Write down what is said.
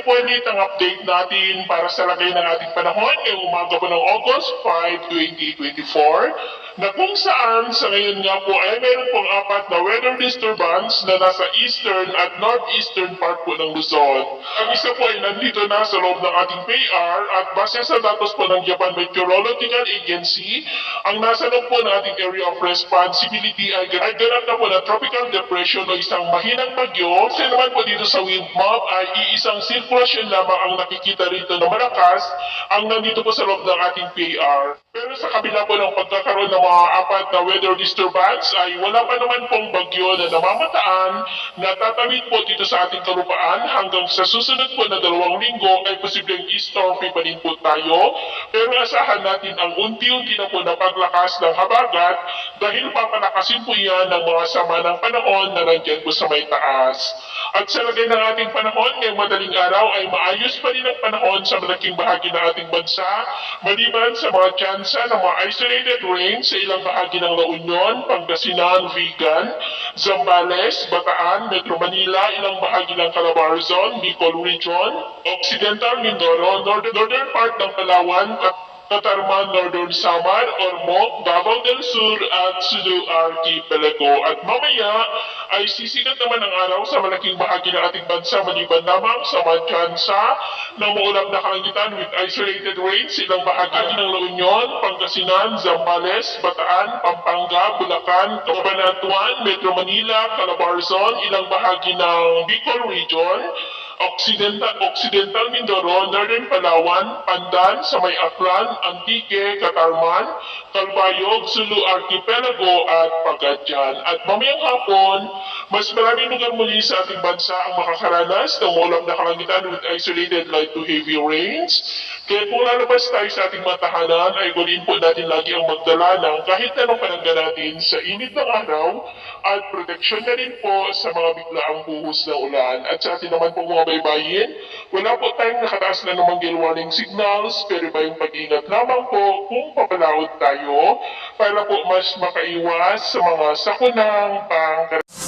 po ulit ang update natin para sa lagay ng ating panahon ngayong umaga po ng August 5, 2024 na kung saan sa ngayon nga po ay mayroon pong apat na weather disturbance na nasa eastern at northeastern part po ng Luzon. Ang isa po ay nandito na sa loob ng ating PAR at base sa datos po ng Japan Meteorological Agency, ang nasa loob po ng ating area of responsibility ay ganap na po na tropical depression o isang mahinang bagyo. Kasi naman po dito sa wind map ay iisang sirkulasyon lamang ang nakikita rito na malakas ang nandito po sa loob ng ating PAR. Pero sa kabila po ng pagkakaroon ng mga apat na weather disturbance ay wala pa naman pong bagyo na namamataan na tatawid po dito sa ating kalupaan hanggang sa susunod po na 2 linggo ay posibleng stormy pa din po tayo. Pero asahan natin ang unti-unti na po na paglakas ng habagat dahil papalakasin po yan ng mga sama ng panahon na nandyan po sa may taas. At sa lagay ng ating panahon ngayong madaling araw ay maayos pa rin ang panahon sa malaking bahagi ng ating bansa maliban sa mga tsansa ng mga isolated rain sa ilang bahagi ng La Union, Pangasinan, Vigan, Zambales, Bataan, Metro Manila, ilang bahagi ng Calabarzon, Bicol Region, Occidental Mindoro, northern part ng Palawan, Catarman, Northern Samar, Ormoc, Davao del Sur at Sulu Archipelago. At mamaya ay sisikat naman ang araw sa malaking bahagi ng ating bansa maliban lamang sa matyansa ng maulap na kalangitan with isolated rain sa ilang bahagi ng La Union, Pangasinan, Zambales, Bataan, Pampanga, Bulacan, Cabanatuan, Metro Manila, Calabarzon, ilang bahagi ng Bicol Region, Occidental Mindoro, Northern Palawan, Pandan, sa may Aklan, Antique, Catarman, Calbayog, Sulu Archipelago at Pagadian. At mamayang hapon, mas maraming lugar muli sa ating bansa ang makakaranas ng maulap na kalangitan with isolated light to heavy rains. Kaya kung lalabas tayo sa ating mga tahanan, ay gawin po natin lagi ang magdala ng kahit anong panangga natin sa init ng araw at proteksyon na rin po sa mga biglaang buhos ng ulan. At sa ating naman po mga baybayin, wala po tayong nakataas na namang gale warning signals, pero ba yung pag-ingat lamang po kung papalaot tayo para po mas makaiwas sa mga sakunang pangkaraniwan.